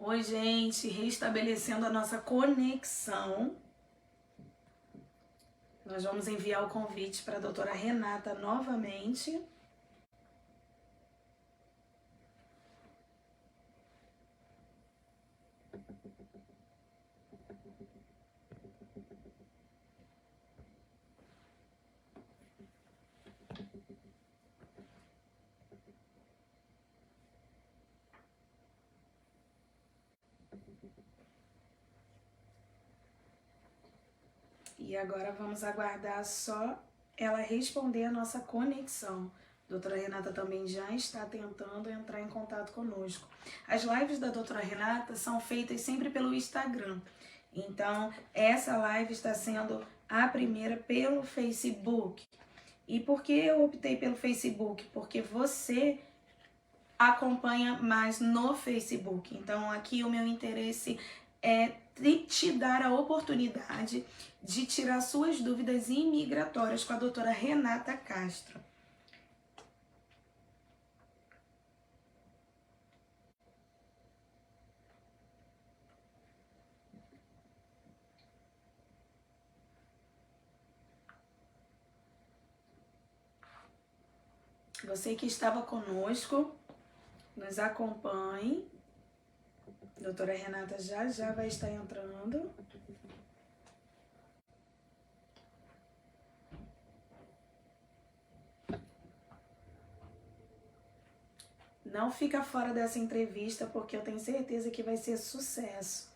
Oi, gente, restabelecendo a nossa conexão. Nós vamos enviar o convite para a doutora Renata novamente. E agora vamos aguardar só ela responder a nossa conexão. A doutora Renata também já está tentando entrar em contato conosco. As lives da doutora Renata são feitas sempre pelo Instagram. Então, essa live está sendo a primeira pelo Facebook. E por que eu optei pelo Facebook? Porque você acompanha mais no Facebook. Então, aqui o meu interesse é te dar a oportunidade de tirar suas dúvidas imigratórias com a doutora Renata Castro. Você que estava conosco, nos acompanhe. A doutora Renata já vai estar entrando. Não fica fora dessa entrevista, porque eu tenho certeza que vai ser sucesso.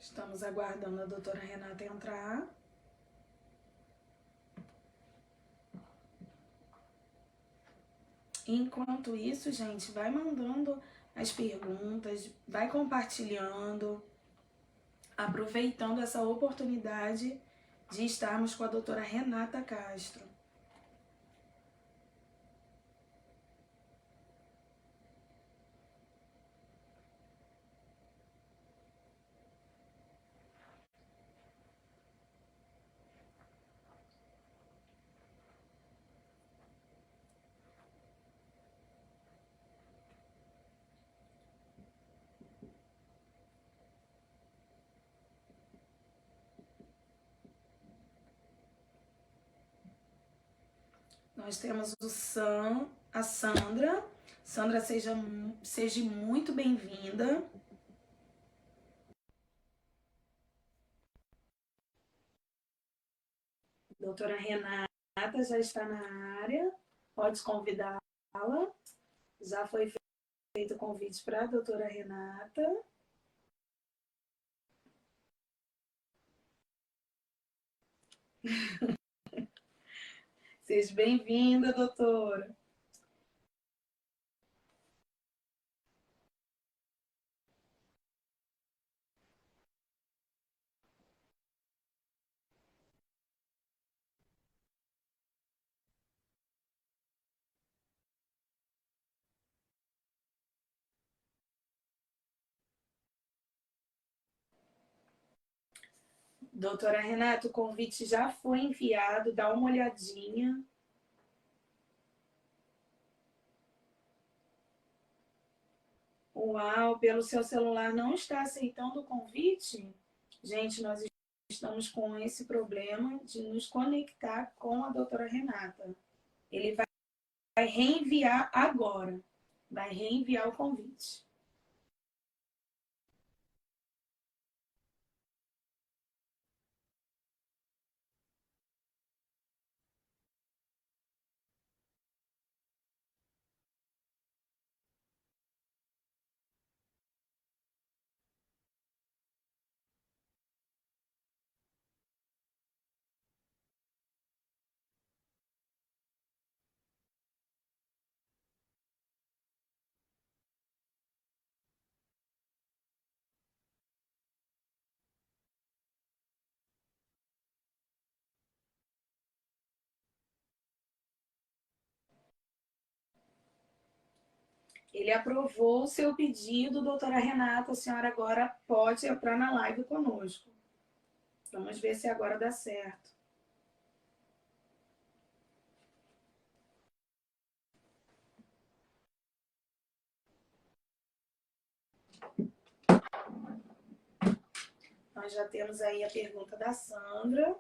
Estamos aguardando a doutora Renata entrar. Enquanto isso, gente, vai mandando as perguntas, vai compartilhando, aproveitando essa oportunidade de estarmos com a doutora Renata Castro. Nós temos a Sandra. Sandra, seja muito bem-vinda. Doutora Renata já está na área. Pode convidá-la. Já foi feito o convite para a doutora Renata. Seja bem-vinda, doutora. Doutora Renata, o convite já foi enviado, dá uma olhadinha. Uau, pelo seu celular não está aceitando o convite? Gente, nós estamos com esse problema de nos conectar com a doutora Renata. Ele vai reenviar agora. Vai reenviar o convite. Ele aprovou o seu pedido, doutora Renata. A senhora agora pode entrar na live conosco. Vamos ver se agora dá certo. Nós já temos aí a pergunta da Sandra.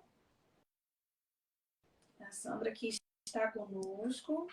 A Sandra que está conosco.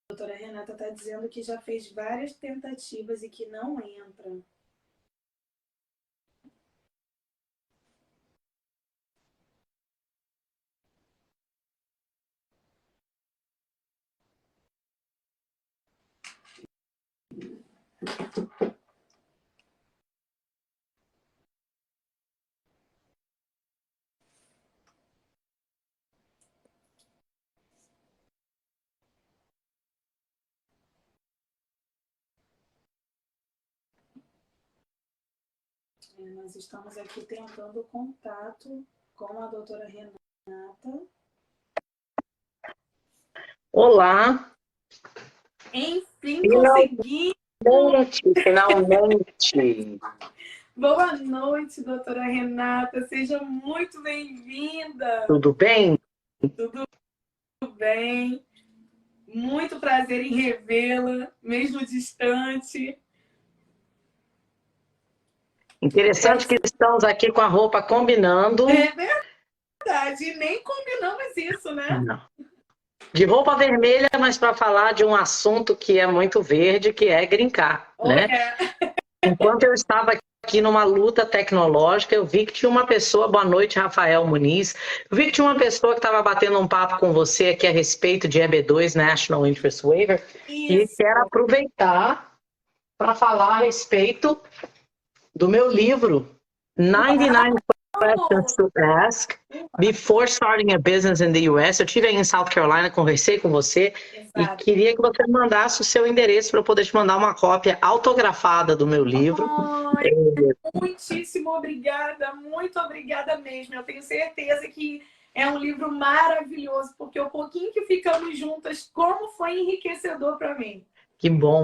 A doutora Renata está dizendo que já fez várias tentativas e que não entra. Nós estamos aqui tentando contato com a doutora Renata. Olá. Enfim, consegui! Finalmente. Boa noite, doutora Renata. Seja muito bem-vinda. Tudo bem? Tudo bem. Muito prazer em revê-la, mesmo distante. Interessante que estamos aqui com a roupa combinando. É verdade. Nem combinamos isso, né? Não. De roupa vermelha, mas para falar de um assunto que é muito verde, que é grincar, né? Enquanto eu estava aqui numa luta tecnológica, eu vi que tinha uma pessoa, boa noite, Rafael Muniz, eu vi que tinha uma pessoa que estava batendo um papo com você aqui a respeito de EB2, National Interest Waiver, e quero aproveitar para falar a respeito do meu livro, 99 Questions to Ask Before Starting a Business in the US. Eu estive aí em South Carolina, conversei com você. Exato. E queria que você mandasse o seu endereço para eu poder te mandar uma cópia autografada do meu livro. Muitíssimo obrigada, muito obrigada mesmo. Eu tenho certeza que é um livro maravilhoso, porque o pouquinho que ficamos juntas, como foi enriquecedor para mim. Que bom.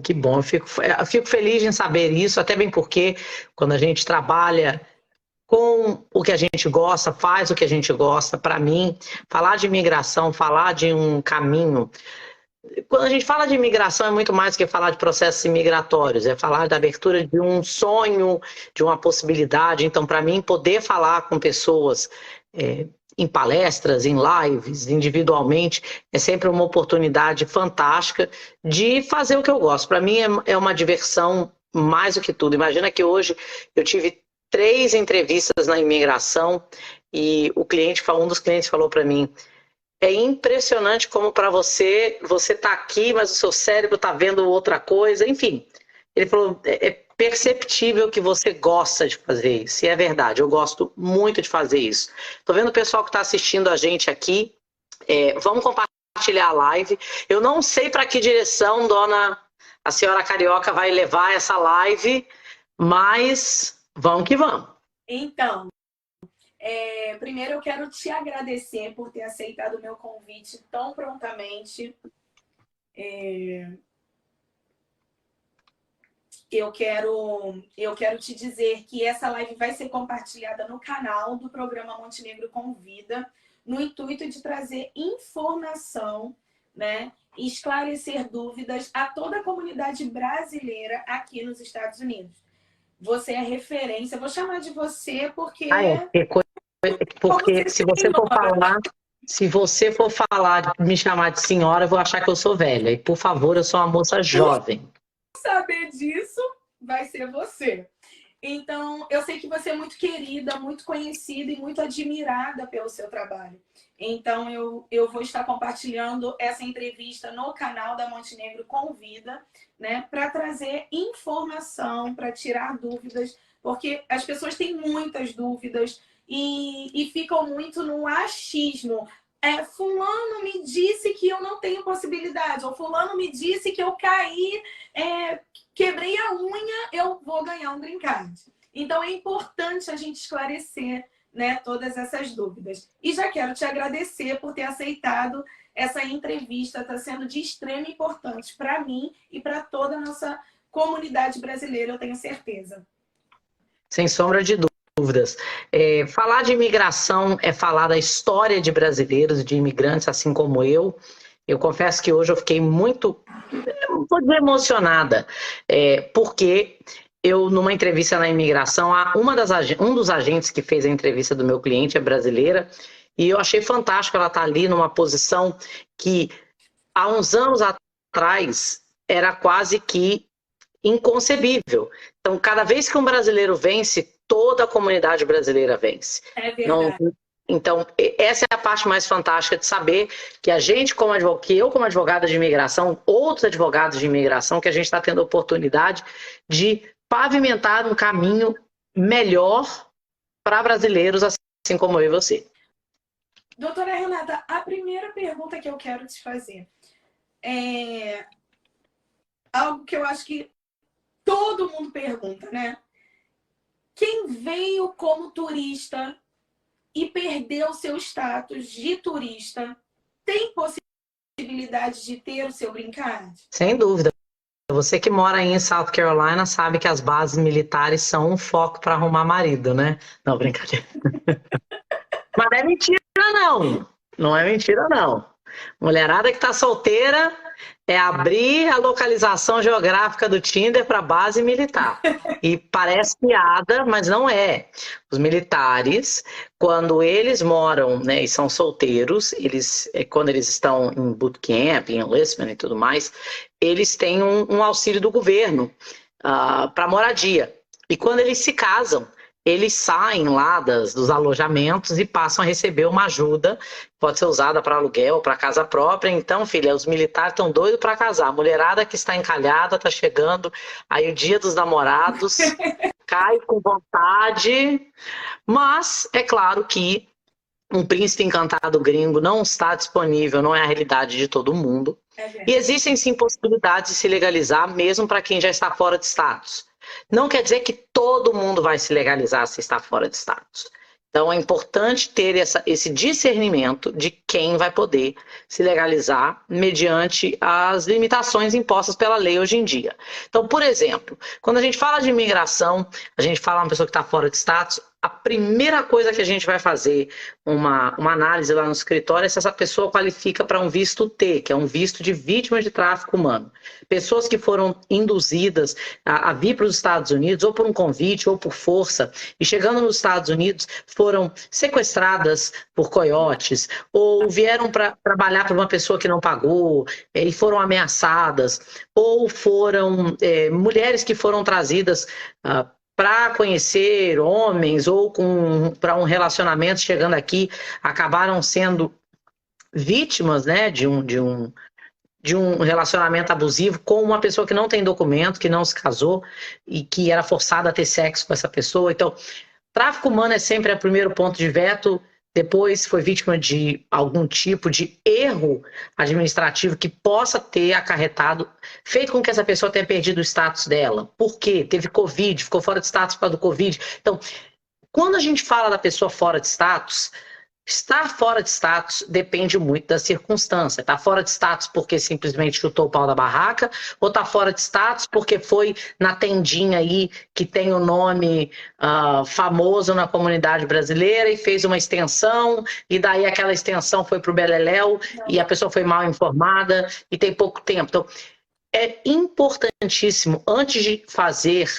Que bom, eu fico feliz em saber isso, até bem porque quando a gente trabalha com o que a gente gosta, faz o que a gente gosta, para mim, falar de imigração, falar de um caminho. Quando a gente fala de imigração é muito mais do que falar de processos imigratórios, é falar da abertura de um sonho, de uma possibilidade. Então, para mim, poder falar com pessoas em palestras, em lives, individualmente, é sempre uma oportunidade fantástica de fazer o que eu gosto. Para mim é uma diversão mais do que tudo. Imagina que hoje eu tive 3 entrevistas na imigração e um dos clientes falou para mim: é impressionante como para você tá aqui, mas o seu cérebro tá vendo outra coisa. Enfim, ele falou, é perceptível que você gosta de fazer isso. E é verdade, eu gosto muito de fazer isso. Tô vendo o pessoal que está assistindo a gente aqui. Vamos compartilhar a live. Eu não sei para que direção, a senhora Carioca vai levar essa live, mas vamos que vamos. Então, primeiro eu quero te agradecer por ter aceitado o meu convite tão prontamente. Eu quero te dizer que essa live vai ser compartilhada no canal do programa Montenegro Convida, no intuito de trazer informação, né, e esclarecer dúvidas a toda a comunidade brasileira aqui nos Estados Unidos. Você é referência, eu vou chamar de você porque... Porque se você for falar, me chamar de senhora, eu vou achar que eu sou velha. E, por favor, eu sou uma moça jovem. Saber disso, vai ser você. Então, eu sei que você é muito querida, muito conhecida e muito admirada pelo seu trabalho. Então, eu vou estar compartilhando essa entrevista no canal da Montenegro Convida, né, para trazer informação, para tirar dúvidas, porque as pessoas têm muitas dúvidas e ficam muito no achismo. Fulano me disse que eu não tenho possibilidade, ou fulano me disse que eu caí, quebrei a unha, eu vou ganhar um green card. Então é importante a gente esclarecer, né, todas essas dúvidas. E já quero te agradecer por ter aceitado essa entrevista, está sendo de extrema importância para mim e para toda a nossa comunidade brasileira, eu tenho certeza. Sem sombra de dúvidas. Falar de imigração é falar da história de brasileiros, de imigrantes, assim como eu. Eu confesso que hoje eu fiquei muito, não vou dizer emocionada, porque eu, numa entrevista na imigração, um dos agentes que fez a entrevista do meu cliente é brasileira, e eu achei fantástico ela estar ali numa posição que, há uns anos atrás, era quase que inconcebível. Então, cada vez que um brasileiro vence, toda a comunidade brasileira vence. É verdade. Então, essa é a parte mais fantástica de saber que a gente, que eu como advogada de imigração, outros advogados de imigração, que a gente está tendo a oportunidade de pavimentar um caminho melhor para brasileiros, assim como eu e você. Doutora Renata, a primeira pergunta que eu quero te fazer é algo que eu acho que todo mundo pergunta, né? Quem veio como turista e perdeu seu status de turista tem possibilidade de ter o seu green card? Sem dúvida. Você que mora aí em South Carolina sabe que as bases militares são um foco para arrumar marido, né? Não, brincadeira. Mas não é mentira, não. Não é mentira, não. Mulherada que tá solteira é abrir a localização geográfica do Tinder para base militar. E parece piada, mas não é. Os militares, quando eles moram, né, e são solteiros, quando eles estão em bootcamp, em enlistment e tudo mais, eles têm um auxílio do governo para moradia. E quando eles se casam, eles saem lá dos alojamentos e passam a receber uma ajuda, pode ser usada para aluguel ou para casa própria. Então, filha, os militares estão doidos para casar. A mulherada que está encalhada, está chegando aí o dia dos namorados, cai com vontade, mas é claro que um príncipe encantado gringo não está disponível, não é a realidade de todo mundo. E existem sim possibilidades de se legalizar mesmo para quem já está fora de status. Não quer dizer que todo mundo vai se legalizar se está fora de status. Então é importante ter esse discernimento de quem vai poder se legalizar mediante as limitações impostas pela lei hoje em dia. Então, por exemplo, quando a gente fala de imigração, a gente fala uma pessoa que está fora de status, a primeira coisa que a gente vai fazer uma análise lá no escritório é se essa pessoa qualifica para um visto T, que é um visto de vítima de tráfico humano. Pessoas que foram induzidas a vir para os Estados Unidos, ou por um convite, ou por força, e chegando nos Estados Unidos foram sequestradas por coiotes, ou vieram para trabalhar para uma pessoa que não pagou, e foram ameaçadas, ou foram mulheres que foram trazidas para conhecer homens ou para um relacionamento chegando aqui, acabaram sendo vítimas, né, de um relacionamento abusivo com uma pessoa que não tem documento, que não se casou e que era forçada a ter sexo com essa pessoa. Então, tráfico humano é sempre o primeiro ponto de veto. Depois foi vítima de algum tipo de erro administrativo que possa ter acarretado, feito com que essa pessoa tenha perdido o status dela. Por quê? Teve Covid, ficou fora de status por causa do Covid. Então, quando a gente fala da pessoa fora de status, estar fora de status depende muito da circunstância. Está fora de status porque simplesmente chutou o pau da barraca, ou está fora de status porque foi na tendinha aí que tem o nome famoso na comunidade brasileira e fez uma extensão, e daí aquela extensão foi para o beleléu e a pessoa foi mal informada e tem pouco tempo. Então, é importantíssimo, antes de fazer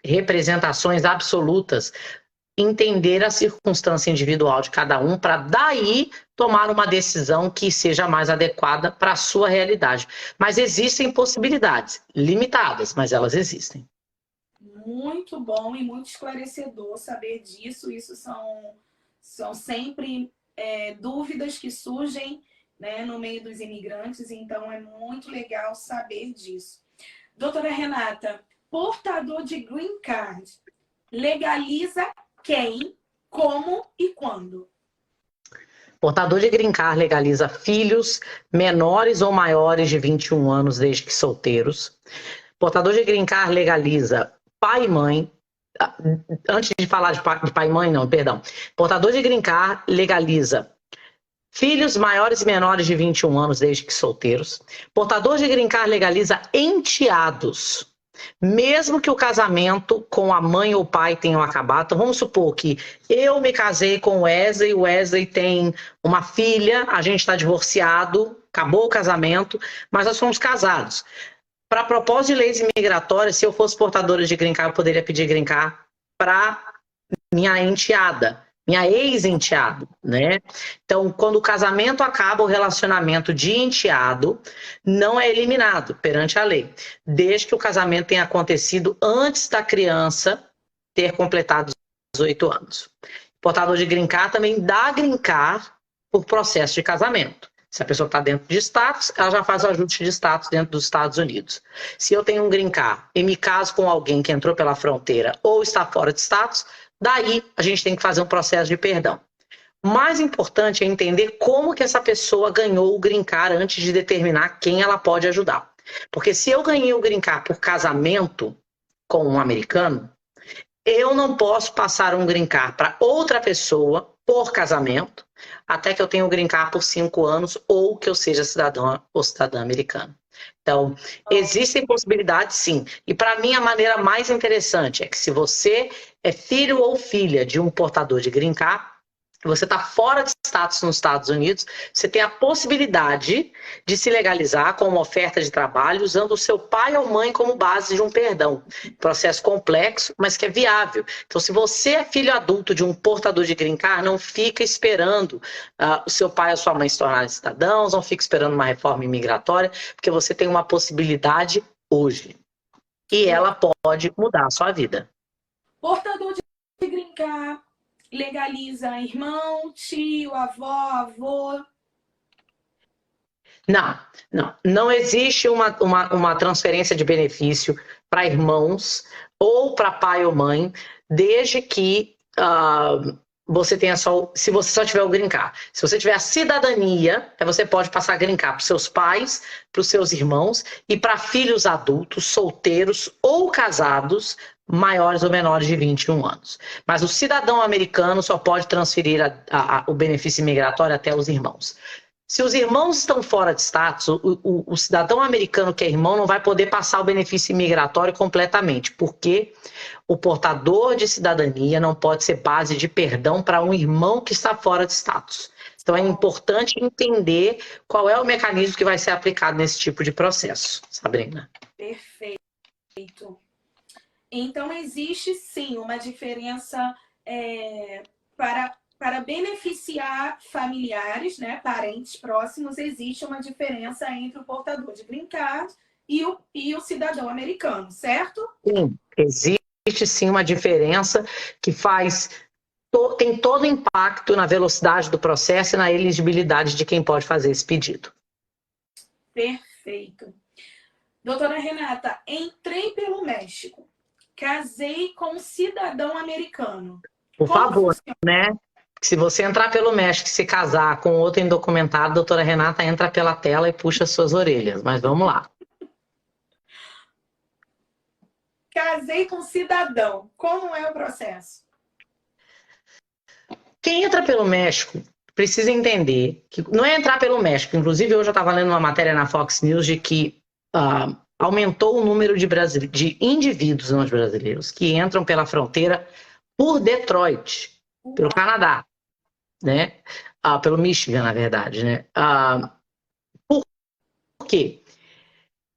representações absolutas, entender a circunstância individual de cada um para daí tomar uma decisão que seja mais adequada para a sua realidade. Mas existem possibilidades, limitadas, mas elas existem. Muito bom e muito esclarecedor saber disso. Isso são sempre dúvidas que surgem, né, no meio dos imigrantes, então é muito legal saber disso. Doutora Renata, portador de Green Card legaliza quem, como e quando? Portador de Green Card legaliza filhos menores ou maiores de 21 anos desde que solteiros. Portador de Green Card legaliza pai e mãe. Antes de falar de pai e mãe, não, perdão. Portador de Green Card legaliza filhos maiores e menores de 21 anos desde que solteiros. Portador de Green Card legaliza enteados. Mesmo que o casamento com a mãe ou pai tenham acabado. Então, vamos supor que eu me casei com o Wesley tem uma filha, a gente está divorciado, acabou o casamento, mas nós somos casados. Para propósito de leis imigratórias, se eu fosse portadora de Green Card, eu poderia pedir Green Card para minha enteada, minha ex-enteada, né? Então, quando o casamento acaba, o relacionamento de enteado não é eliminado perante a lei, desde que o casamento tenha acontecido antes da criança ter completado 18 anos. Portador de Green Card também dá Green Card por processo de casamento. Se a pessoa está dentro de status, ela já faz o ajuste de status dentro dos Estados Unidos. Se eu tenho um Green Card e me caso com alguém que entrou pela fronteira ou está fora de status, daí a gente tem que fazer um processo de perdão. O mais importante é entender como que essa pessoa ganhou o Green Card antes de determinar quem ela pode ajudar. Porque se eu ganhei o Green Card por casamento com um americano, eu não posso passar um Green Card para outra pessoa por casamento, até que eu tenha o Green Card por 5 anos ou que eu seja cidadão ou cidadã americana. Então, existem possibilidades, sim. E para mim, a maneira mais interessante é que se você é filho ou filha de um portador de Green Card, você está fora de status nos Estados Unidos, você tem a possibilidade de se legalizar com uma oferta de trabalho usando o seu pai ou mãe como base de um perdão. Processo complexo, mas que é viável. Então, se você é filho adulto de um portador de Green Card, não fica esperando o seu pai ou sua mãe se tornarem cidadãos, não fica esperando uma reforma imigratória, porque você tem uma possibilidade hoje. E ela pode mudar a sua vida. Portador de Green Card legaliza irmão, tio, avó, avô? Não existe uma transferência de benefício para irmãos ou para pai ou mãe, desde que você tenha se você só tiver o Green Card. Se você tiver a cidadania, você pode passar Green Card para os seus pais, para os seus irmãos e para filhos adultos, solteiros ou casados, maiores ou menores de 21 anos. Mas o cidadão americano só pode transferir o benefício migratório até os irmãos. Se os irmãos estão fora de status, o cidadão americano que é irmão não vai poder passar o benefício migratório completamente, porque o portador de cidadania não pode ser base de perdão para um irmão que está fora de status. Então é importante entender qual é o mecanismo que vai ser aplicado nesse tipo de processo, Sabrina. Perfeito. Então existe sim uma diferença para beneficiar familiares, né, parentes próximos, existe uma diferença entre o portador de Green Card e o cidadão americano, certo? Sim, existe sim uma diferença que tem todo impacto na velocidade do processo e na elegibilidade de quem pode fazer esse pedido. Perfeito. Doutora Renata, entrei pelo México, casei com um cidadão americano. Por favor, né? Se você entrar pelo México e se casar com outro indocumentado, a doutora Renata entra pela tela e puxa suas orelhas. Mas vamos lá. Casei com cidadão. Como é o processo? Quem entra pelo México precisa entender que não é entrar pelo México. Inclusive, hoje eu estava lendo uma matéria na Fox News de que aumentou o número de indivíduos, não de brasileiros, que entram pela fronteira por Detroit, pelo Canadá, né? Pelo Michigan, na verdade, né? Por quê?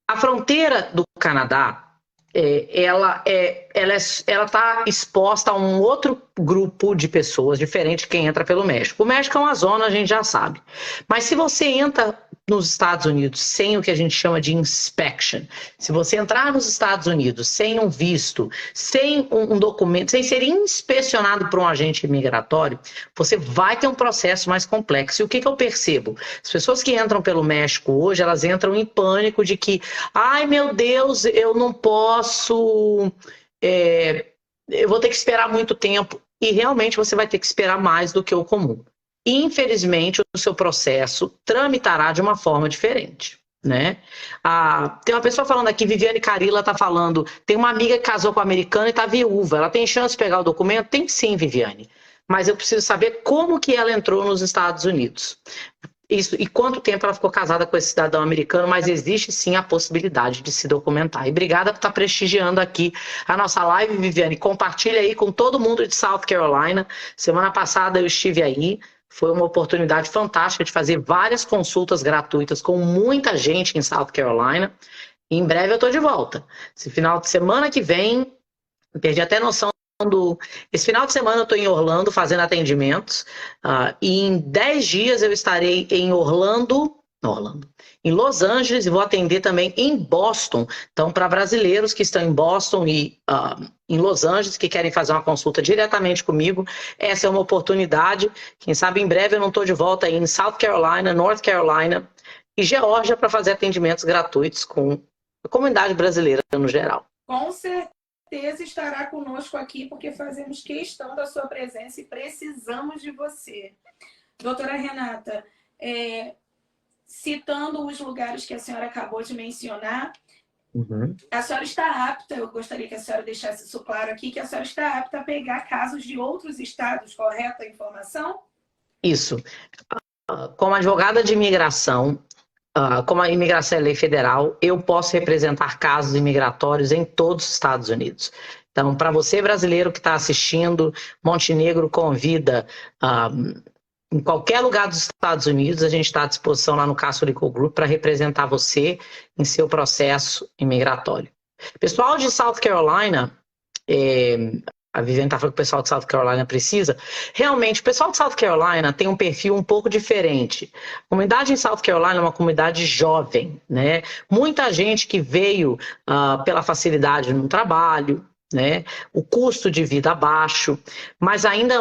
A fronteira do Canadá ela está exposta a um outro grupo de pessoas diferente de quem entra pelo México. O México é uma zona, a gente já sabe. Mas se você entra nos Estados Unidos sem o que a gente chama de inspection, se você entrar nos Estados Unidos sem um visto, sem um documento, sem ser inspecionado por um agente migratório, você vai ter um processo mais complexo. E o que eu percebo? As pessoas que entram pelo México hoje, elas entram em pânico de que, ai meu Deus, eu não posso, eu vou ter que esperar muito tempo. E realmente você vai ter que esperar mais do que o comum. Infelizmente, o seu processo tramitará de uma forma diferente, né? Tem uma pessoa falando aqui, Viviane Carila está falando, tem uma amiga que casou com um americano e está viúva, ela tem chance de pegar o documento? Tem sim, Viviane, mas eu preciso saber como que ela entrou nos Estados Unidos. Isso, e quanto tempo ela ficou casada com esse cidadão americano, mas existe sim a possibilidade de se documentar. E obrigada por estar prestigiando aqui a nossa live, Viviane. Compartilha aí com todo mundo de South Carolina. Semana passada eu estive aí. Foi uma oportunidade fantástica de fazer várias consultas gratuitas com muita gente em South Carolina. E em breve eu estou de volta. Esse final de semana que vem, eu perdi até noção esse final de semana eu estou em Orlando fazendo atendimentos. E em 10 dias eu estarei em em Los Angeles, e vou atender também em Boston. Então, para brasileiros que estão em Boston e em Los Angeles, que querem fazer uma consulta diretamente comigo, essa é uma oportunidade. Quem sabe em breve eu não estou de volta aí em South Carolina, North Carolina e Geórgia para fazer atendimentos gratuitos com a comunidade brasileira no geral. Com certeza estará conosco aqui, porque fazemos questão da sua presença e precisamos de você. Doutora Renata, citando os lugares que a senhora acabou de mencionar, a senhora está apta, eu gostaria que a senhora deixasse isso claro aqui, que a senhora está apta a pegar casos de outros estados, correta a informação? Isso. Como advogada de imigração, como a imigração é lei federal, eu posso representar casos imigratórios em todos os Estados Unidos. Então, para você brasileiro que está assistindo, Montenegro convida em qualquer lugar dos Estados Unidos, a gente está à disposição lá no Castro Legal Group para representar você em seu processo imigratório. Pessoal de South Carolina, a Viviane está falando que o pessoal de South Carolina precisa. Realmente, o pessoal de South Carolina tem um perfil um pouco diferente. A comunidade em South Carolina é uma comunidade jovem, né? Muita gente que veio pela facilidade no trabalho, né? O custo de vida baixo, mas ainda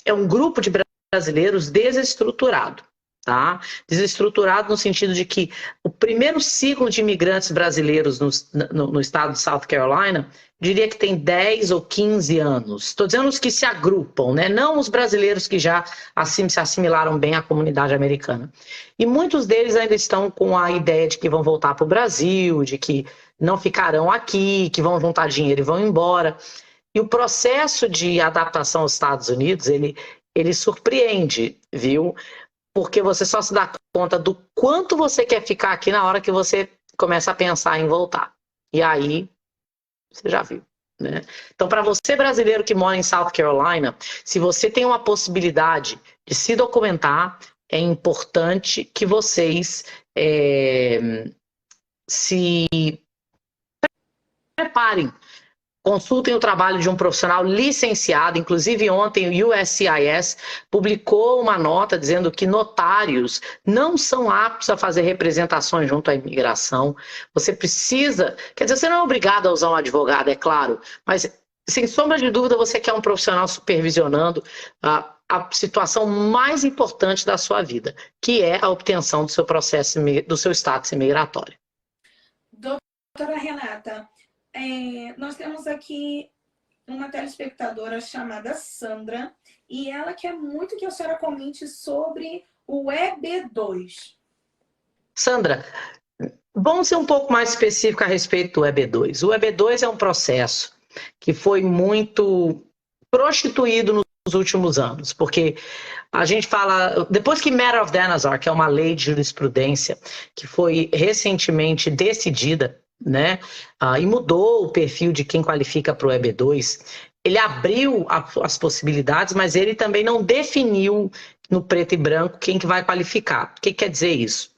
é um grupo de brasileiros desestruturado, tá? Desestruturado no sentido de que o primeiro ciclo de imigrantes brasileiros no estado de South Carolina, diria que tem 10 ou 15 anos. Estou dizendo os que se agrupam, né? Não os brasileiros que já se assimilaram bem à comunidade americana. E muitos deles ainda estão com a ideia de que vão voltar para o Brasil, de que não ficarão aqui, que vão juntar dinheiro e vão embora. E o processo de adaptação aos Estados Unidos, ele surpreende, viu? Porque você só se dá conta do quanto você quer ficar aqui na hora que você começa a pensar em voltar. E aí, você já viu, né? Então, para você brasileiro que mora em South Carolina, se você tem uma possibilidade de se documentar, é importante que vocês se preparem. Consultem o trabalho de um profissional licenciado. Inclusive, ontem o USCIS publicou uma nota dizendo que notários não são aptos a fazer representações junto à imigração. Você precisa... Quer dizer, você não é obrigado a usar um advogado, é claro, mas, sem sombra de dúvida, você quer um profissional supervisionando a situação mais importante da sua vida, que é a obtenção do seu processo, do seu status imigratório. Doutora Renata, nós temos aqui uma telespectadora chamada Sandra e ela quer muito que a senhora comente sobre o EB2. Sandra, vamos ser um pouco mais específico a respeito do EB2. O EB2 é um processo que foi muito prostituído nos últimos anos, porque a gente fala, depois que Matter of Danazar, que é uma lei de jurisprudência que foi recentemente decidida, né? E mudou o perfil de quem qualifica para o EB2. Ele abriu as possibilidades, mas ele também não definiu no preto e branco quem que vai qualificar. O que quer dizer isso?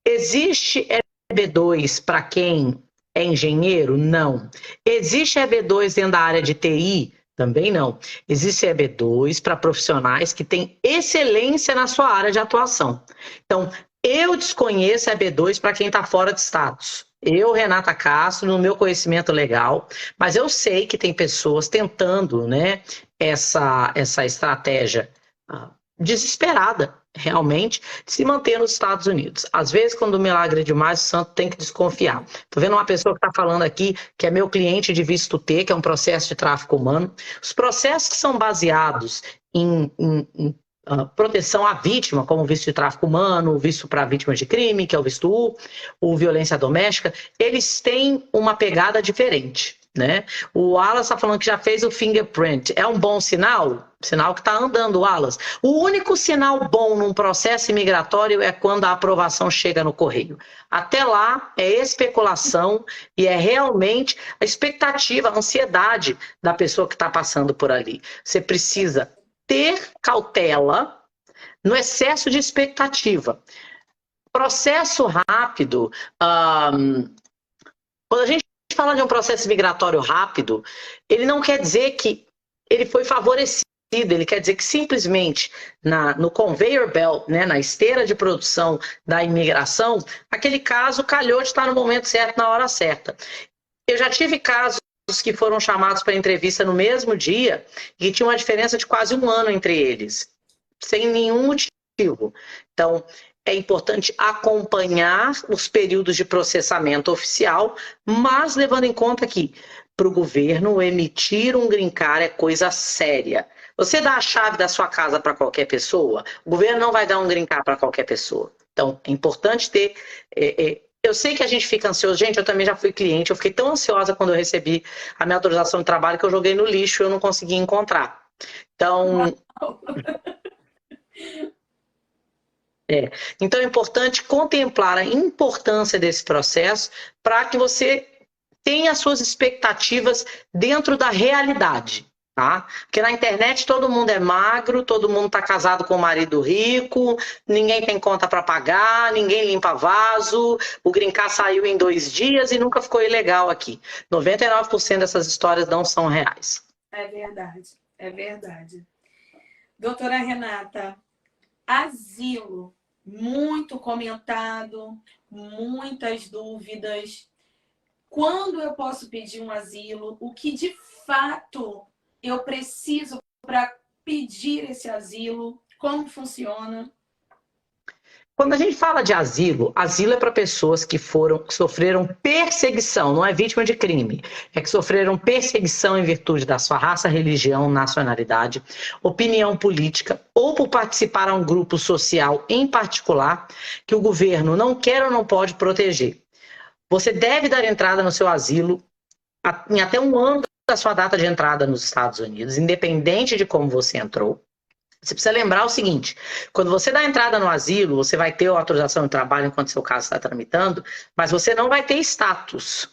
Existe EB2 para quem é engenheiro? Não. Existe EB2 dentro da área de TI? Também não. Existe EB2 para profissionais que têm excelência na sua área de atuação. Então, eu desconheço EB2 para quem está fora de status. Eu, Renata Castro, no meu conhecimento legal, mas eu sei que tem pessoas tentando, né, essa estratégia desesperada, realmente, de se manter nos Estados Unidos. Às vezes, quando o milagre é demais, o santo tem que desconfiar. Estou vendo uma pessoa que está falando aqui, que é meu cliente de visto T, que é um processo de tráfico humano. Os processos que são baseados em proteção à vítima, como o visto de tráfico humano, o visto para vítimas de crime, que é o visto U, o violência doméstica, eles têm uma pegada diferente, né? O Wallace está falando que já fez o fingerprint. É um bom sinal? Sinal que está andando, Wallace. O único sinal bom num processo imigratório é quando a aprovação chega no correio. Até lá é especulação e é realmente a expectativa, a ansiedade da pessoa que está passando por ali. Você precisa ter cautela no excesso de expectativa. Processo rápido, quando a gente fala de um processo migratório rápido, ele não quer dizer que ele foi favorecido, ele quer dizer que simplesmente no conveyor belt, né, na esteira de produção da imigração, aquele caso calhou de estar no momento certo, na hora certa. Eu já tive casos que foram chamados para entrevista no mesmo dia e tinha uma diferença de quase 1 ano entre eles, sem nenhum motivo. Então, é importante acompanhar os períodos de processamento oficial, mas levando em conta que, para o governo, emitir um green card é coisa séria. Você dá a chave da sua casa para qualquer pessoa, o governo não vai dar um green card para qualquer pessoa. Então, é importante ter... eu sei que a gente fica ansioso. Gente, eu também já fui cliente. Eu fiquei tão ansiosa quando eu recebi a minha autorização de trabalho que eu joguei no lixo e eu não consegui encontrar. Então... Então é importante contemplar a importância desse processo para que você tenha as suas expectativas dentro da realidade, tá? Porque na internet todo mundo é magro, todo mundo está casado com um marido rico, ninguém tem conta para pagar, ninguém limpa vaso, o green card saiu em 2 dias e nunca ficou ilegal aqui. 99% dessas histórias não são reais. É verdade, é verdade. Doutora Renata, asilo, muito comentado, muitas dúvidas. Quando eu posso pedir um asilo? O que de fato eu preciso para pedir esse asilo? Como funciona? Quando a gente fala de asilo, asilo é para pessoas que sofreram perseguição, não é vítima de crime, é que sofreram perseguição em virtude da sua raça, religião, nacionalidade, opinião política ou por participar a um grupo social em particular que o governo não quer ou não pode proteger. Você deve dar entrada no seu asilo em até 1 ano da sua data de entrada nos Estados Unidos, independente de como você entrou. Você precisa lembrar o seguinte, quando você dá entrada no asilo, você vai ter a autorização de trabalho enquanto seu caso está tramitando, mas você não vai ter status.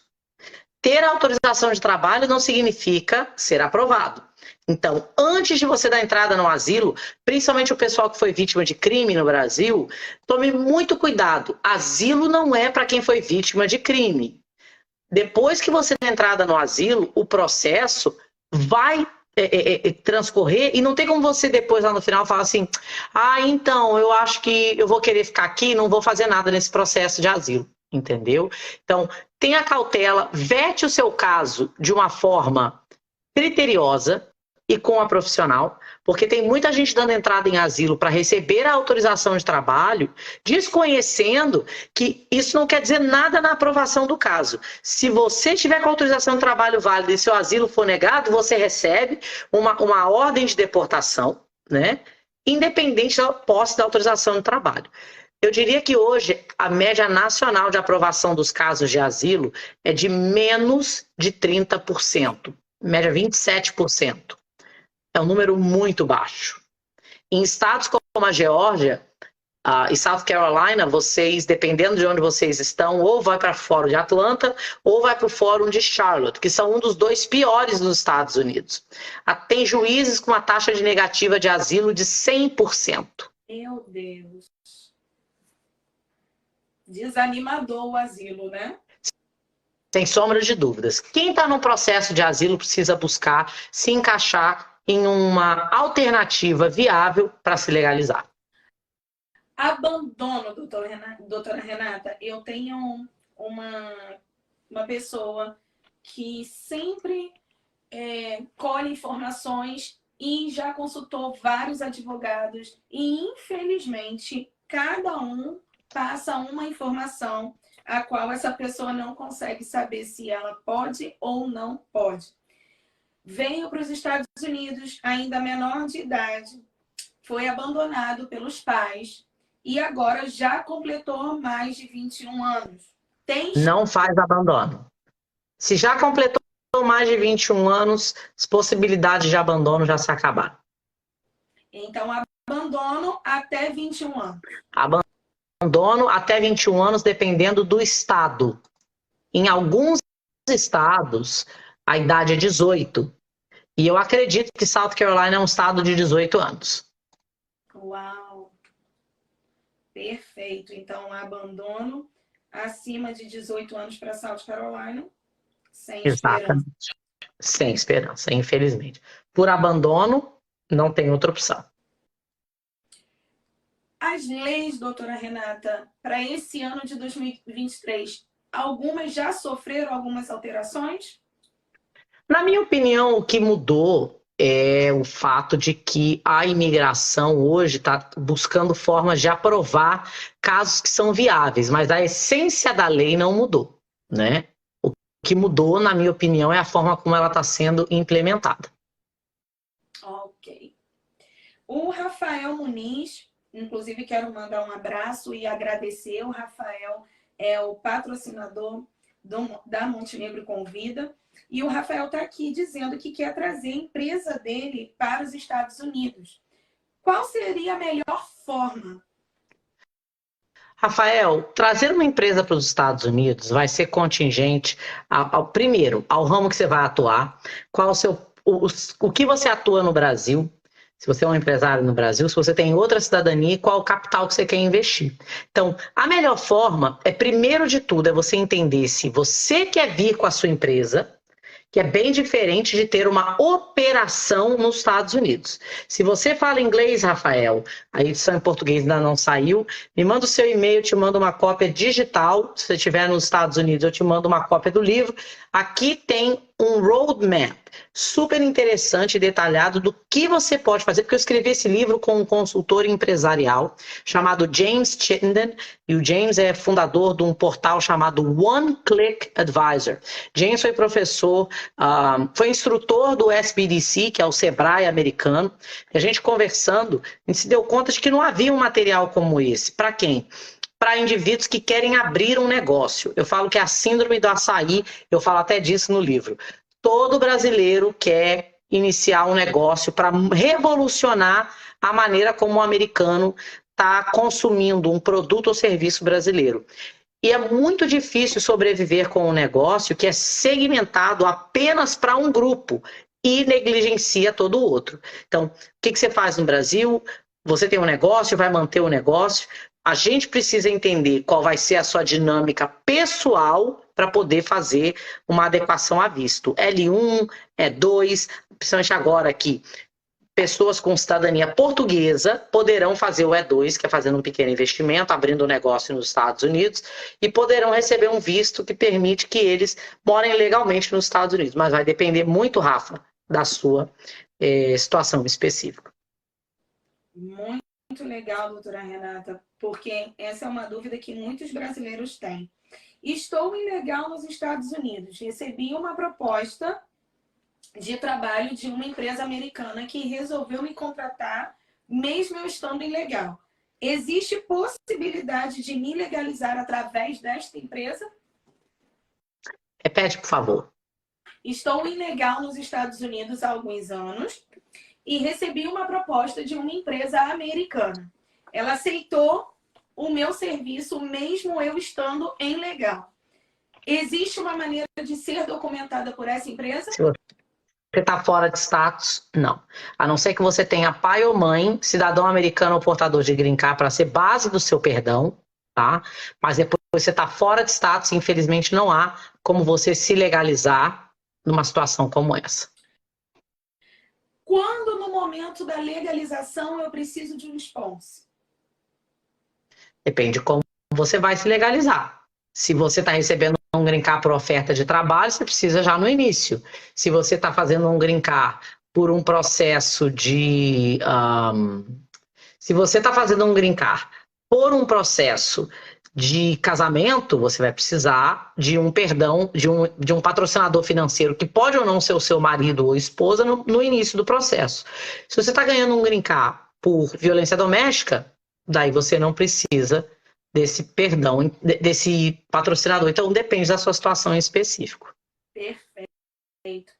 Ter a autorização de trabalho não significa ser aprovado. Então, antes de você dar entrada no asilo, principalmente o pessoal que foi vítima de crime no Brasil, tome muito cuidado. Asilo não é para quem foi vítima de crime. Depois que você der entrada no asilo, o processo vai transcorrer e não tem como você depois lá no final falar assim, então eu acho que eu vou querer ficar aqui, não vou fazer nada nesse processo de asilo, entendeu? Então, tenha cautela, vete o seu caso de uma forma criteriosa e com a profissional, porque tem muita gente dando entrada em asilo para receber a autorização de trabalho, desconhecendo que isso não quer dizer nada na aprovação do caso. Se você tiver com a autorização de trabalho válida e seu asilo for negado, você recebe uma ordem de deportação, né? Independente da posse da autorização de trabalho. Eu diria que hoje a média nacional de aprovação dos casos de asilo é de menos de 30%, média 27%. É um número muito baixo. Em estados como a Geórgia e South Carolina, vocês, dependendo de onde vocês estão, ou vai para o Fórum de Atlanta, ou vai para o Fórum de Charlotte, que são um dos 2 piores dos Estados Unidos. Tem juízes com uma taxa de negativa de asilo de 100%. Meu Deus. Desanimador o asilo, né? Sem sombra de dúvidas. Quem está no processo de asilo precisa buscar se encaixar em uma alternativa viável para se legalizar. Abandono, doutora Renata. Eu tenho uma pessoa que sempre colhe informações e já consultou vários advogados e, infelizmente, cada um passa uma informação a qual essa pessoa não consegue saber se ela pode ou não pode. Veio para os Estados Unidos, ainda menor de idade, foi abandonado pelos pais e agora já completou mais de 21 anos. Não faz abandono. Se já completou mais de 21 anos, as possibilidades de abandono já se acabaram. Então, abandono até 21 anos. Abandono até 21 anos, dependendo do estado. Em alguns estados, a idade é 18. E eu acredito que South Carolina é um estado de 18 anos. Uau! Perfeito. Então, abandono acima de 18 anos para South Carolina, sem esperança. Sem esperança, infelizmente. Por abandono, não tem outra opção. As leis, doutora Renata, para esse ano de 2023, algumas já sofreram algumas alterações? Na minha opinião, o que mudou é o fato de que a imigração hoje está buscando formas de aprovar casos que são viáveis, mas a essência da lei não mudou, né? O que mudou, na minha opinião, é a forma como ela está sendo implementada. Ok. O Rafael Muniz, inclusive quero mandar um abraço e agradecer. O Rafael é o patrocinador da Montenegro Convida. E o Rafael está aqui dizendo que quer trazer a empresa dele para os Estados Unidos. Qual seria a melhor forma? Rafael, trazer uma empresa para os Estados Unidos vai ser contingente primeiro, ao ramo que você vai atuar, o que você atua no Brasil, se você é um empresário no Brasil, se você tem outra cidadania, qual o capital que você quer investir. Então, a melhor forma primeiro de tudo, é você entender se você quer vir com a sua empresa, que é bem diferente de ter uma operação nos Estados Unidos. Se você fala inglês, Rafael, a edição em português ainda não saiu, me manda o seu e-mail, eu te mando uma cópia digital. Se você estiver nos Estados Unidos, eu te mando uma cópia do livro. Aqui tem um roadmap super interessante e detalhado do que você pode fazer, porque eu escrevi esse livro com um consultor empresarial chamado James Chittenden, e o James é fundador de um portal chamado One Click Advisor. James foi professor, foi instrutor do SBDC, que é o Sebrae americano, e a gente conversando, a gente se deu conta de que não havia um material como esse. Para quem? Para indivíduos que querem abrir um negócio. Eu falo que é a síndrome do açaí, eu falo até disso no livro. Todo brasileiro quer iniciar um negócio para revolucionar a maneira como o americano está consumindo um produto ou serviço brasileiro. E é muito difícil sobreviver com um negócio que é segmentado apenas para um grupo e negligencia todo o outro. Então, o que você faz no Brasil? Você tem um negócio, vai manter o negócio. A gente precisa entender qual vai ser a sua dinâmica pessoal para poder fazer uma adequação a visto. L1, E2, principalmente agora aqui, pessoas com cidadania portuguesa poderão fazer o E2, que é fazendo um pequeno investimento, abrindo um negócio nos Estados Unidos, e poderão receber um visto que permite que eles morem legalmente nos Estados Unidos. Mas vai depender muito, Rafa, da sua situação específica. Muito legal, doutora Renata, porque essa é uma dúvida que muitos brasileiros têm. Estou ilegal nos Estados Unidos. Recebi uma proposta de trabalho de uma empresa americana que resolveu me contratar, mesmo eu estando ilegal. Existe possibilidade de me legalizar através desta empresa? Repete, por favor. Estou ilegal nos Estados Unidos há alguns anos e recebi uma proposta de uma empresa americana. Ela aceitou o meu serviço, mesmo eu estando ilegal. Existe uma maneira de ser documentada por essa empresa? Se você está fora de status, não. A não ser que você tenha pai ou mãe, cidadão americano ou portador de green card para ser base do seu perdão, tá? Mas depois você está fora de status, infelizmente não há como você se legalizar numa situação como essa. Quando no momento da legalização eu preciso de um sponsor? Depende de como você vai se legalizar. Se você está recebendo um green card por oferta de trabalho, você precisa já no início. Se você está fazendo um green card por um processo de... se você está fazendo um green card por um processo de casamento, você vai precisar de um perdão, de um patrocinador financeiro, que pode ou não ser o seu marido ou esposa, no início do processo. Se você está ganhando um green card por violência doméstica, daí você não precisa desse perdão, desse patrocinador. Então, depende da sua situação em específico. Perfeito.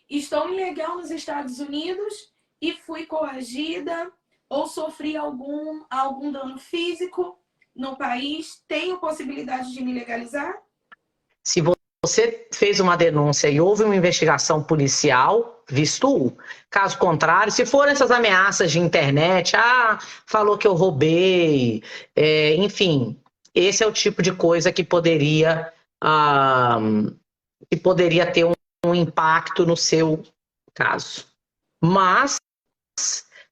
Estou ilegal nos Estados Unidos e fui coagida ou sofri algum dano físico no país, tenho possibilidade de me legalizar? Se você fez uma denúncia e houve uma investigação policial, visto U. Caso contrário, se forem essas ameaças de internet, falou que eu roubei, enfim, esse é o tipo de coisa que poderia ter um impacto no seu caso. Mas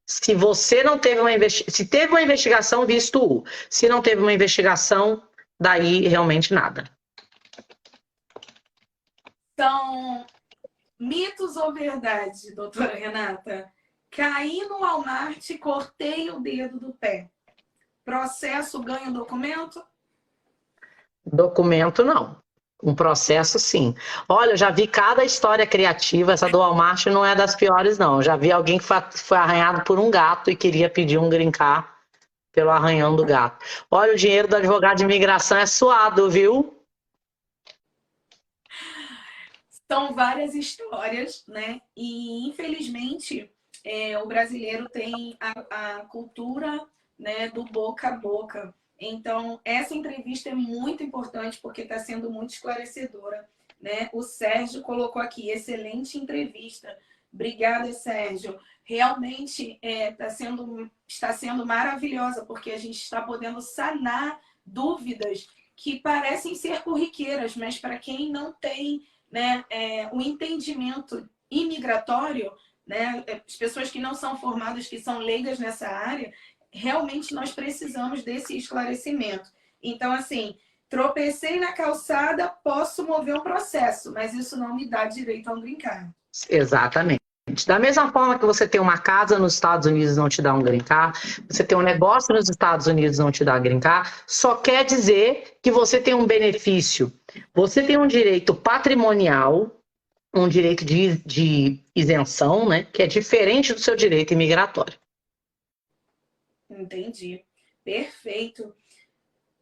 se você não teve se teve uma investigação, visto U. Se não teve uma investigação, daí realmente nada. São mitos ou verdade, doutora Renata? Caí no Walmart e cortei o dedo do pé. Processo ganha documento? Documento não. Um processo, sim. Olha, eu já vi cada história criativa. Essa do Walmart não é das piores, não. Eu já vi alguém que foi arranhado por um gato e queria pedir um green card pelo arranhão do gato. Olha, o dinheiro do advogado de imigração é suado, viu? São várias histórias, né? E, infelizmente, o brasileiro tem a cultura, né, do boca a boca. Então, essa entrevista é muito importante porque está sendo muito esclarecedora, né? O Sérgio colocou aqui, excelente entrevista. Obrigada, Sérgio. Realmente está sendo maravilhosa, porque a gente está podendo sanar dúvidas que parecem ser corriqueiras, mas para quem não tem, né, o entendimento imigratório, né, as pessoas que não são formadas, que são leigas nessa área, realmente nós precisamos desse esclarecimento. Então, assim, tropecei na calçada, posso mover um processo, mas isso não me dá direito a um green card. Exatamente. Da mesma forma que você tem uma casa nos Estados Unidos não te dá um green card, você tem um negócio nos Estados Unidos não te dá green card, só quer dizer que você tem um benefício. Você tem um direito patrimonial, um direito de isenção, né, que é diferente do seu direito imigratório. Entendi. Perfeito.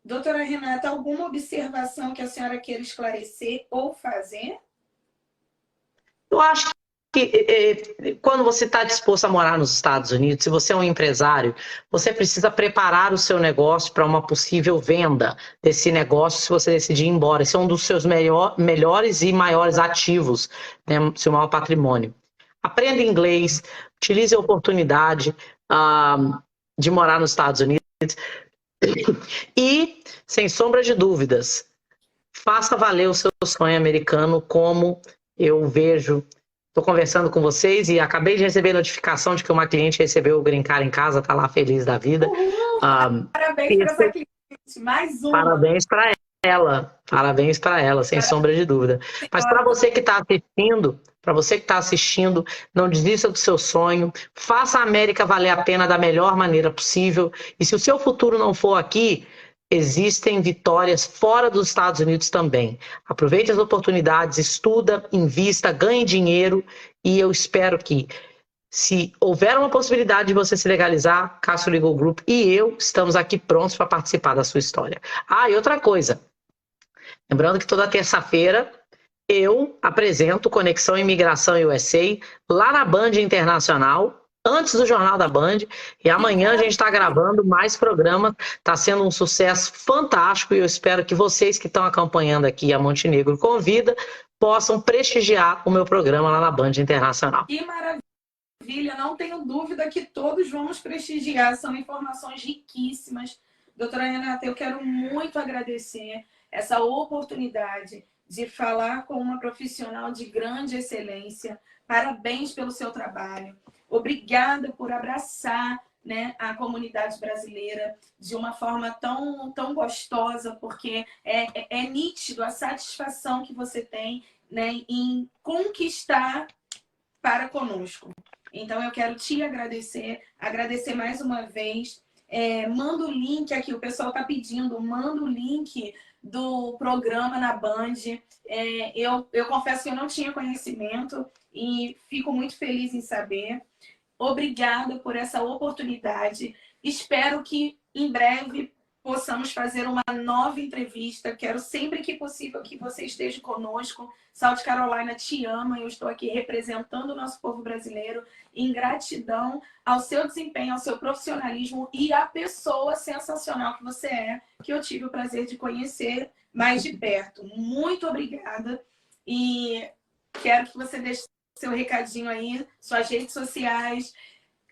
Doutora Renata, alguma observação que a senhora queira esclarecer ou fazer? Eu acho que quando você está disposto a morar nos Estados Unidos, se você é um empresário, você precisa preparar o seu negócio para uma possível venda desse negócio se você decidir ir embora. Esse é um dos seus melhores e maiores ativos, né, seu maior patrimônio. Aprenda inglês, utilize a oportunidade de morar nos Estados Unidos e, sem sombra de dúvidas, faça valer o seu sonho americano como eu vejo. Estou conversando com vocês e acabei de receber notificação de que uma cliente recebeu o green card em casa, está lá feliz da vida. Parabéns para essa cliente, mais uma. Parabéns para ela, sem sombra de dúvida. Mas para você que está assistindo, não desista do seu sonho, faça a América valer a pena da melhor maneira possível. E se o seu futuro não for aqui, existem vitórias fora dos Estados Unidos também. Aproveite as oportunidades, estuda, invista, ganhe dinheiro e eu espero que, se houver uma possibilidade de você se legalizar, Castro Legal Group e eu estamos aqui prontos para participar da sua história. E outra coisa, lembrando que toda terça-feira eu apresento Conexão Imigração USA lá na Band Internacional, antes do Jornal da Band, e amanhã a gente está gravando mais programas, está sendo um sucesso fantástico e eu espero que vocês que estão acompanhando aqui a Montenegro Convida possam prestigiar o meu programa lá na Band Internacional. Que maravilha, não tenho dúvida que todos vamos prestigiar, são informações riquíssimas, Doutora Renata, eu quero muito agradecer essa oportunidade de falar com uma profissional de grande excelência. Parabéns pelo seu trabalho. Obrigada por abraçar, né, a comunidade brasileira de uma forma tão gostosa, porque é nítido a satisfação que você tem, né, em conquistar para conosco. Então, eu quero te agradecer mais uma vez. Manda o link aqui, o pessoal está pedindo, manda o link do programa na Band. Eu confesso que eu não tinha conhecimento e fico muito feliz em saber. Obrigada por essa oportunidade. Espero que em breve possamos fazer uma nova entrevista. Quero sempre que possível que você esteja conosco. South Carolina te ama. Eu estou aqui representando o nosso povo brasileiro em gratidão ao seu desempenho, ao seu profissionalismo e à pessoa sensacional que você é, que eu tive o prazer de conhecer mais de perto. Muito obrigada e quero que você deixe seu recadinho aí, suas redes sociais.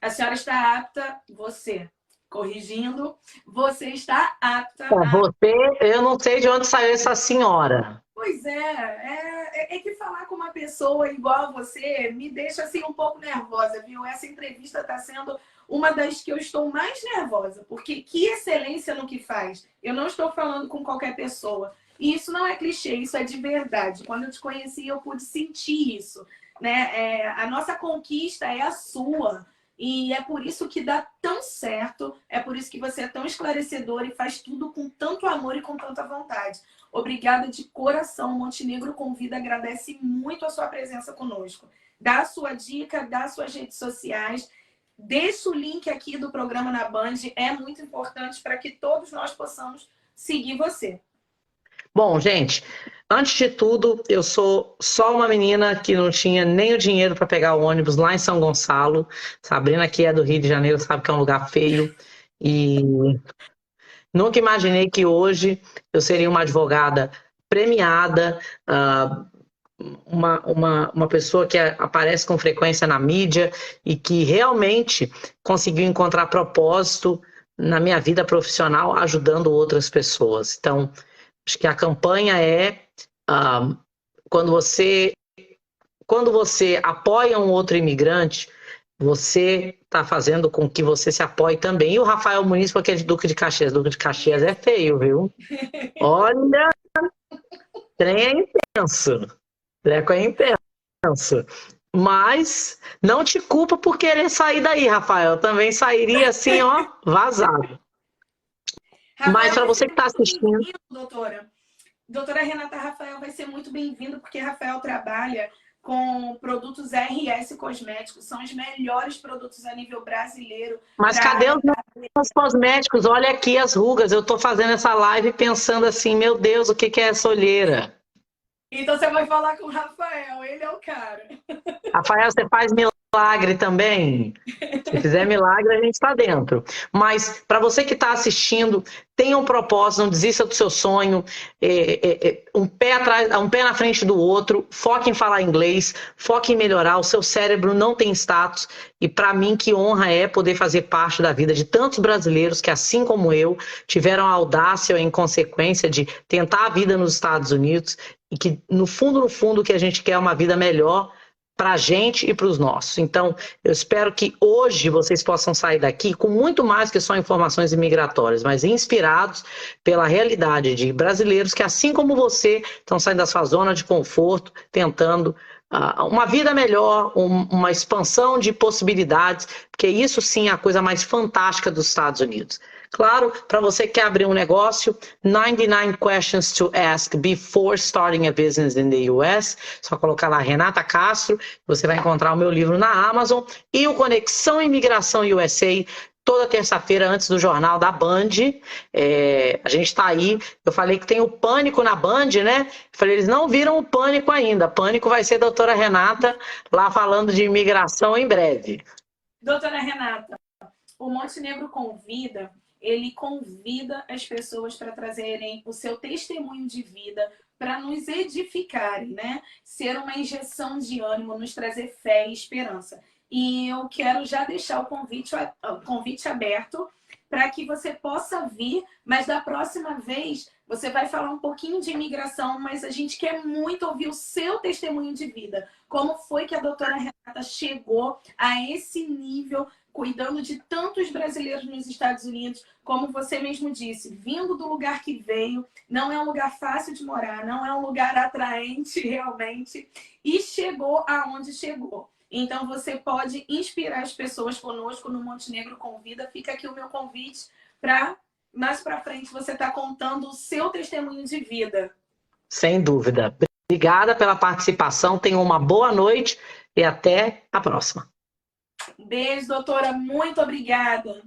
A senhora está apta, você, corrigindo, você está apta a... Você, eu não sei de onde saiu essa senhora. Pois é que falar com uma pessoa igual a você me deixa assim um pouco nervosa, viu? Essa entrevista está sendo uma das que eu estou mais nervosa, porque que excelência no que faz. Eu não estou falando com qualquer pessoa. E isso não é clichê, isso é de verdade. Quando eu te conheci, eu pude sentir isso, né? A nossa conquista é a sua. E é por isso que dá tão certo, é por isso que você é tão esclarecedor e faz tudo com tanto amor e com tanta vontade. Obrigada de coração. Montenegro Convida agradece muito a sua presença conosco. Dá a sua dica, dá as suas redes sociais. Deixa o link aqui do programa na Band. É muito importante para que todos nós possamos seguir você. Bom, gente, antes de tudo, eu sou só uma menina que não tinha nem o dinheiro para pegar o ônibus lá em São Gonçalo. Sabrina, que é do Rio de Janeiro, sabe que é um lugar feio. E nunca imaginei que hoje eu seria uma advogada premiada, uma pessoa que aparece com frequência na mídia e que realmente conseguiu encontrar propósito na minha vida profissional ajudando outras pessoas. Então, acho que a campanha é quando você apoia um outro imigrante, você está fazendo com que você se apoie também. E o Rafael Muniz, porque é de Duque de Caxias. Duque de Caxias é feio, viu? Olha, trem é intenso. Treco é intenso. Mas não te culpa por querer sair daí, Rafael. Também sairia assim, ó, vazado. Rafael, mas para você que está assistindo... Doutora Renata, Rafael vai ser muito bem-vindo, porque Rafael trabalha com produtos RS Cosméticos. São os melhores produtos a nível brasileiro. Mas cadê os cosméticos? Olha aqui as rugas. Eu estou fazendo essa live pensando assim, meu Deus, o que é essa olheira? Então você vai falar com o Rafael, ele é o cara. Rafael, você faz milagre também? Se fizer milagre, a gente está dentro. Mas, para você que está assistindo, tenha um propósito, não desista do seu sonho, um pé atrás, um pé na frente do outro, foque em falar inglês, foque em melhorar, o seu cérebro não tem status, e para mim que honra é poder fazer parte da vida de tantos brasileiros que, assim como eu, tiveram a audácia ou a inconsequência de tentar a vida nos Estados Unidos, e que, no fundo, o que a gente quer é uma vida melhor para a gente e para os nossos. Então, eu espero que hoje vocês possam sair daqui com muito mais que só informações imigratórias, mas inspirados pela realidade de brasileiros que, assim como você, estão saindo da sua zona de conforto, tentando uma vida melhor, uma expansão de possibilidades, porque isso sim é a coisa mais fantástica dos Estados Unidos. Claro, para você que quer abrir um negócio, 99 questions to ask before starting a business in the US. Só colocar lá Renata Castro, você vai encontrar o meu livro na Amazon e o Conexão Imigração USA, toda terça-feira antes do jornal da Band. A gente está aí, eu falei que tem o Pânico na Band, né? Eu falei, eles não viram o Pânico ainda. Pânico vai ser a doutora Renata lá falando de imigração em breve. Doutora Renata, o Montenegro Convida... ele convida as pessoas para trazerem o seu testemunho de vida, para nos edificarem, né? Ser uma injeção de ânimo, nos trazer fé e esperança. E eu quero já deixar o convite aberto para que você possa vir, mas da próxima vez você vai falar um pouquinho de imigração, mas a gente quer muito ouvir o seu testemunho de vida. Como foi que a doutora Renata chegou a esse nível, cuidando de tantos brasileiros nos Estados Unidos, como você mesmo disse, vindo do lugar que veio, não é um lugar fácil de morar, não é um lugar atraente realmente, e chegou aonde chegou. Então você pode inspirar as pessoas conosco no Montenegro Convida. Fica aqui o meu convite para mais para frente você estar contando o seu testemunho de vida. Sem dúvida. Obrigada pela participação, tenha uma boa noite e até a próxima. Beijo, doutora. Muito obrigada.